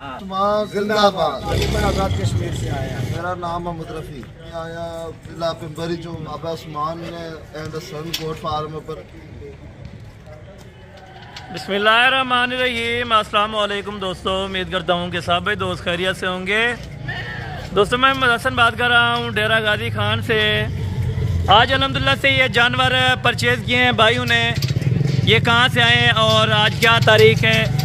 जिंदाबाद। मैं आज़ाद कश्मीर से आया। मेरा नाम मोहम्मद रफ़ी। आया जिला पिंपरी जो Baba Usman and son goat farm पर। बिस्मिल्लाहिर्रहमानिर्रहीम। अस्सलाम वालेकुम दोस्तों, उम्मीद करता हूँ कि सब दोस्त खैरियत से होंगे। दोस्तों मैं मोहम्मद हसन बात कर रहा हूँ डेरा गाजी खान से। आज अल्हम्दुलिल्लाह से ये जानवर परचेज़ किए हैं भाइयों ने। ये कहाँ से आए हैं और आज क्या तारीख़ है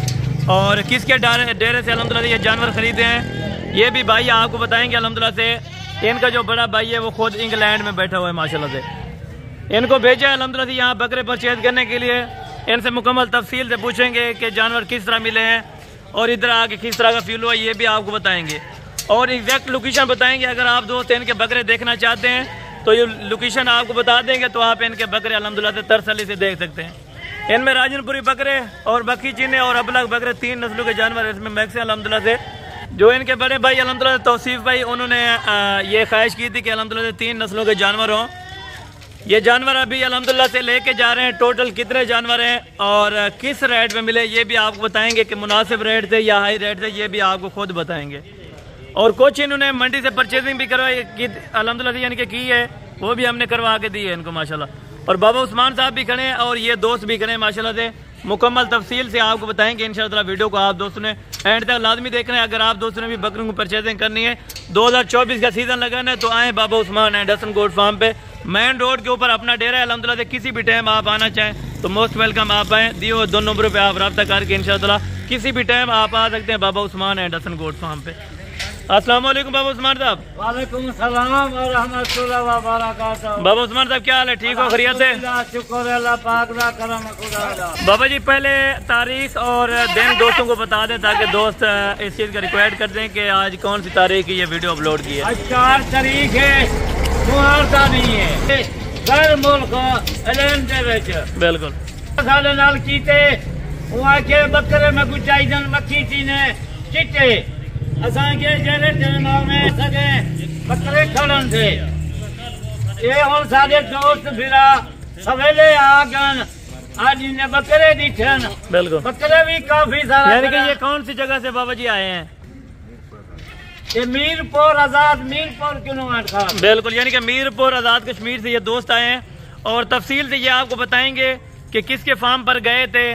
और किसके डेरे से अल्हम्दुलिल्लाह से ये जानवर ख़रीदे हैं, ये भी भाई आपको बताएंगे। अल्हम्दुलिल्लाह से इनका जो बड़ा भाई है वो खुद इंग्लैंड में बैठा हुआ है माशाल्लाह से। इनको भेजा है अल्हम्दुलिल्लाह से यहाँ बकरे परचेज़ करने के लिए। इनसे मुकम्मल तफसील से पूछेंगे कि जानवर किस तरह मिले हैं और इधर आके किस तरह का फील हुआ, ये भी आपको बताएंगे और एग्जैक्ट लोकेशन बताएंगे। अगर आप दोस्त इनके बकरे देखना चाहते हैं तो ये लोकेशन आपको बता देंगे, तो आप इनके बकरे अल्हम्दुलिल्लाह से तरसली से देख सकते हैं। इनमें राजनपुरी बकरे और बकी चीने और अबलग बकरे 3 नस्लों के जानवर इसमें मैक्स है अल्हम्दुलिल्लाह से। जो इनके बड़े भाई अल्हम्दुलिल्लाह तौसीफ भाई, उन्होंने ये ख्वाहिश की थी कि अल्हम्दुलिल्लाह 3 नस्लों के जानवर हों। ये जानवर अभी अल्हम्दुलिल्लाह से लेके जा रहे हैं। टोटल कितने जानवर हैं और किस रेट में मिले ये भी आपको बताएंगे कि मुनासिब रेट थे या हाई रेट थे, ये भी आपको खुद बताएंगे। और कुछ इन्होंने मंडी से परचेजिंग भी करवाई अल्हम्दुलिल्लाह से, यानी कि की है, वो भी हमने करवा के दी है इनको माशाल्लाह। और बाबा उस्मान साहब भी खड़े हैं और ये दोस्त भी खड़े हैं माशाल्लाह से। मुकम्मल तफसील से आपको बताएंगे इंशाअल्लाह। वीडियो को आप दोस्तों ने एंड तक लाजमी देखना है। अगर आप दोस्तों ने भी बकरों को परचेजिंग करनी है, 2024 का सीज़न लगाना है, तो आए Baba Usman and Hasan goat farm पे, मेन रोड के ऊपर अपना डेरा है अल्हम्दुलिल्लाह से। किसी भी टाइम आप आना चाहें तो मोस्ट वेलकम आप आएँ। दिए हुए 2 नंबरों पर आप रब्ता करके इंशाअल्लाह किसी भी टाइम आप आ सकते हैं Baba Usman and Hasan goat farm पे। अस्सलाम वालेकुम बाबा उस्मान साहब। वालेकुम सलाम व रहमतुल्लाह व बरकातहू। बाबा उस्मान साहब क्या हाल है, ठीक हो, खैरियत से? शुक्र अल्लाह पाक दा करम खुदा। बाबा जी पहले तारीख और दिन दोस्तों को बता दें ताकि दोस्त इस चीज़ का रिक्वेस्ट कर दें कि आज कौन सी तारीख की ये वीडियो अपलोड की है। आज 4 तारीख है, मुआरदा नहीं है, गैर मुल्क एलन दे विच बिल्कुल साले नाल कीते वहां के बकरे में कुछ चाहिए मक्खी चीने चिट्टे असा के जेरे जनाब में सके बकरे खड़न थे। ये हम सारे दोस्त फिरा सवेले आ गन आज इन्हें बकरे दिखन। बिल्कुल बकरे भी काफी सारा। यानी कि ये कौन सी जगह से बाबा जी आए हैं? ये मीरपुर आजाद मीरपुर किलोमीटर था। बिल्कुल, यानी कि मीरपुर आजाद कश्मीर से ये दोस्त आए हैं और तफसील से ये आपको बताएंगे कि किसके फार्म पर गए थे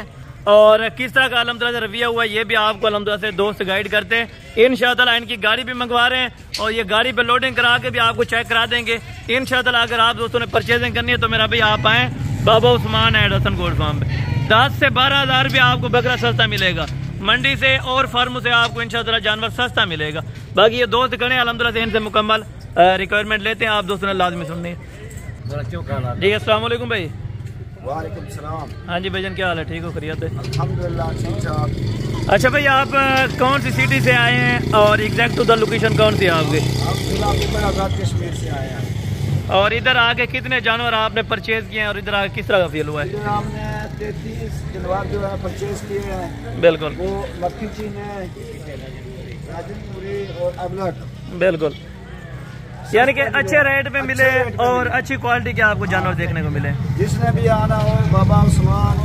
और किस तरह का अल्हम्दुलिल्लाह से रवैया हुआ, ये भी आपको अल्हम्दुलिल्लाह से दोस्त गाइड करते हैं। इंशाअल्लाह इनकी गाड़ी भी मंगवा रहे हैं और ये गाड़ी पे लोडिंग करा के भी आपको चेक करा देंगे इंशाअल्लाह। अगर आप दोस्तों ने परचेजिंग करनी है तो मेरा भाई आप आएँ Baba Usman and Hasan goat farm पे। 10 से 12 हज़ार भी आपको बकरा सस्ता मिलेगा मंडी से और फार्मों से, आपको इंशाअल्लाह जानवर सस्ता मिलेगा। बाकी ये दोस्त खड़े अल्हम्दुलिल्लाह से, इनसे मुकम्मल रिक्वायरमेंट लेते हैं। आप दोस्तों ने लाजमी सुननी है जी। अस्सलाम वालेकुम भाई। वालेकुम सलाम। हाँ जी भाईजान, क्या हाल है, ठीक हो, खैरियत है? अल्हम्दुलिल्लाह ठीक ठाक। अच्छा भाई, आप कौन सी सिटी से आए हैं और एग्जैक्ट उधर लोकेशन कौन सी है आपकी? मैं आज़ाद कश्मीर से आया हूँ। और इधर आके कितने जानवर आपने परचेज किए हैं और इधर आके किस तरह का फील हुआ है? हमने 33 जानवर जो है परचेज किए हैं। बिल्कुल, वो मक्खी चीने, राजनपुरी और अबलग। बिल्कुल, यानी कि अच्छे रेट पे मिले और अच्छी क्वालिटी के आपको जानवर देखने को मिले। जिसने भी आना हो बाबा उस्मान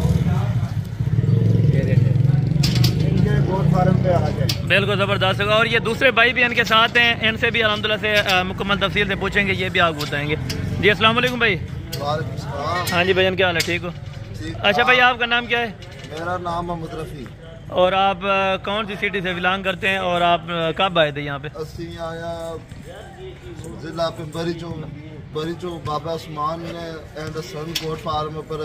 इनके गोट फार्म पे आ जाए। बिल्कुल ज़बरदस्त होगा। और ये दूसरे भाई भी इनके साथ हैं, इनसे भी अल्हम्दुलिल्लाह से मुकम्मल तफसील से पूछेंगे, ये भी आपको बताएंगे जी। अस्सलाम वालेकुम भाई। वालेकुम सलाम। हाँ जी भाईजान, क्या हाल है, ठीक हो? अच्छा भाई, आपका नाम क्या है? मेरा नाम मोहम्मद रफ़ी। और आप कौन सी सिटी से बिलोंग करते हैं और आप कब आए थे यहाँ पे? असी आया जिला पिंपरी चो Baba Usman and son goat farm पर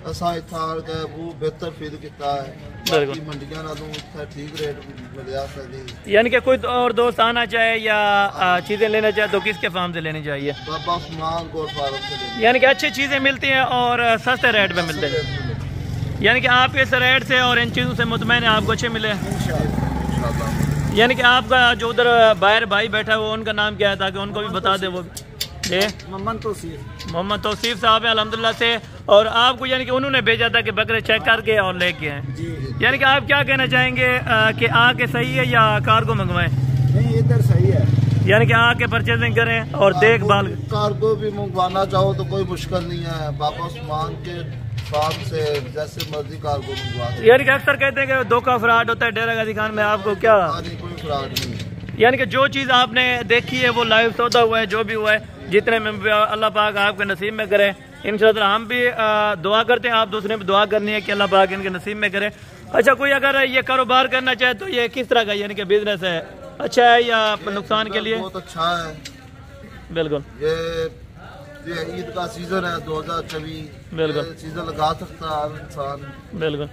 असा इत्थे आके बहुत बेहतर फील किया है। बाकी मंडियां नालों इत्थे ठीक रेट मिलिया सकदी। यानी कि कोई और दोस्त आना चाहे या चीज़ें लेना चाहे तो किसके फार्म से लेनी चाहिए? बाबा उस्मान गोट फार्म से। यानी कि अच्छी चीज़ें मिलती हैं और सस्ते रेट पे मिलते हैं। यानी कि आप इस रेट से और इन चीज़ों से मुतमईन है, आपको अच्छे मिले? इंशाअल्लाह। यानी कि आपका जो उधर बाहर भाई बैठा है वो उनका नाम क्या है ताकि उनको भी बता दे वो जी? मोहम्मद तौसीफ साहब है अल्हम्दुलिल्लाह से। और आपको यानी कि उन्होंने भेजा था कि बकरे चेक करके और लेके आए। यानी कि आप क्या कहना चाहेंगे कि आके सही है या कार्गो मंगवाएं? नहीं, इधर सही है। यानी कि आके परचेजिंग करें और देखभाल। कार्गो भी मंगवाना चाहो तो कोई मुश्किल नहीं है। बाबा उस्मान के फार्म से जैसे मर्जी कार को मंगवा सकते। यानी कि अक्सर कहते हैं कि धोखा फ्रॉड होता है डेरा गाजी खान में, आपको क्या? नहीं, कोई फ्रॉड नहीं। यानी कि जो चीज़ आपने देखी है वो लाइव सौदा हुआ है, जो भी हुआ है, जितने में अल्लाह पाक आपके नसीब में करे। इंशाअल्लाह हम भी दुआ करते हैं, आप दूसरे में दुआ करनी है कि अल्लाह पाक इनके नसीब में करे। अच्छा, कोई अगर ये कारोबार करना चाहे तो ये किस तरह का यानी कि बिजनेस है, अच्छा है या नुकसान के लिए? बहुत अच्छा है। बिल्कुल, ये ईद का सीजन है 2024, बिल्कुल सीजन लगा सकता है हर इंसान। बिल्कुल,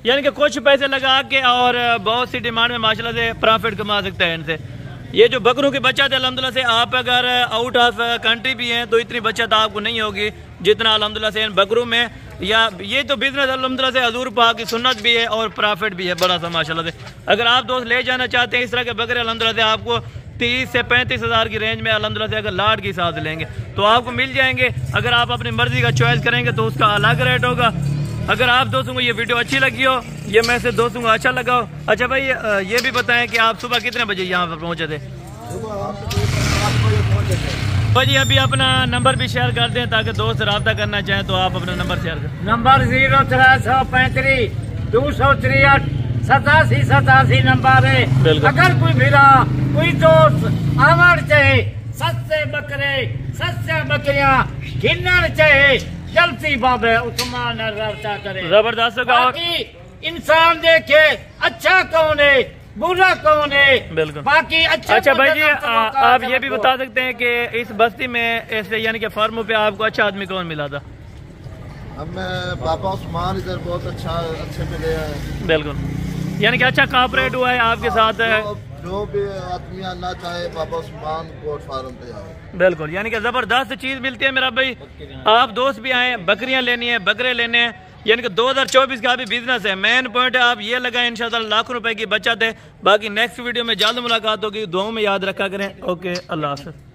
यानी कि कुछ पैसे लगा के और बहुत सी डिमांड में माशाल्लाह से प्रॉफिट कमा सकते हैं इनसे। ये जो बकरों की बचत है अल्हम्दुलिल्लाह से, आप अगर आउट ऑफ कंट्री भी हैं तो इतनी बचत आपको नहीं होगी जितना अल्हम्दुलिल्लाह से इन बकरों में। या ये तो बिजनेस अल्हम्दुलिल्लाह से हजूर पाक की सुन्नत भी है और प्रॉफिट भी है बड़ा सा माशाल्लाह से। अगर आप दोस्त ले जाना चाहते हैं इस तरह के बकरे, अल्हम्दुलिल्लाह से आपको 30 से 35 हज़ार की रेंज में अल्हम्दुलिल्लाह से अगर लाट के हिसाब से लेंगे तो आपको मिल जाएंगे। अगर आप अपनी मर्जी का चॉइस करेंगे तो उसका अलग रेट होगा। अगर आप दोस्तों को ये वीडियो अच्छी लगी हो, ये मैसेज दोस्तों को अच्छा लगा हो, अच्छा भाई ये भी बताएं कि आप सुबह कितने बजे यहाँ पर पहुँचे थे? भाई अभी अपना नंबर भी शेयर कर दें ताकि दोस्त रब्ता करना चाहें तो आप अपना नंबर शेयर करें। नंबर 0335 263 87 नंबर है। अगर कोई मेरा कोई दोस्त आवर चाहे सस्ते बकरे सस्ते बकरियां गिनना चाहे जल्दी बाबे उस्मान रब्ता करे। जबरदस्त होगा। इंसान देखे अच्छा कौन है बुरा कौन है। बिल्कुल, बाकी अच्छा भाई जी आप ये भी बता सकते हैं कि इस बस्ती में ऐसे यानी कि फार्मों पे आपको अच्छा आदमी कौन मिला था? हमें बाबा उस्मान इधर बहुत अच्छे मिले हैं। बिल्कुल, यानी कि अच्छा कॉपरेट हुआ है आपके साथ। जो भी आदमी आना चाहे बाबा उस्मान गोट फार्म पे आए। बिल्कुल, यानी कि जबरदस्त चीज मिलती है मेरा भाई। आप दोस्त भी आए, बकरियां लेनी है, बकरे लेने हैं, यानी कि 2024 का भी बिजनेस है। मेन पॉइंट है आप ये लगाएं, इंशाल्लाह लाखों रुपए की बचत है। बाकी नेक्स्ट वीडियो में जल्द मुलाकात होगी, दुआओं में याद रखा करें। ओके, अल्लाह हाफ़िज़।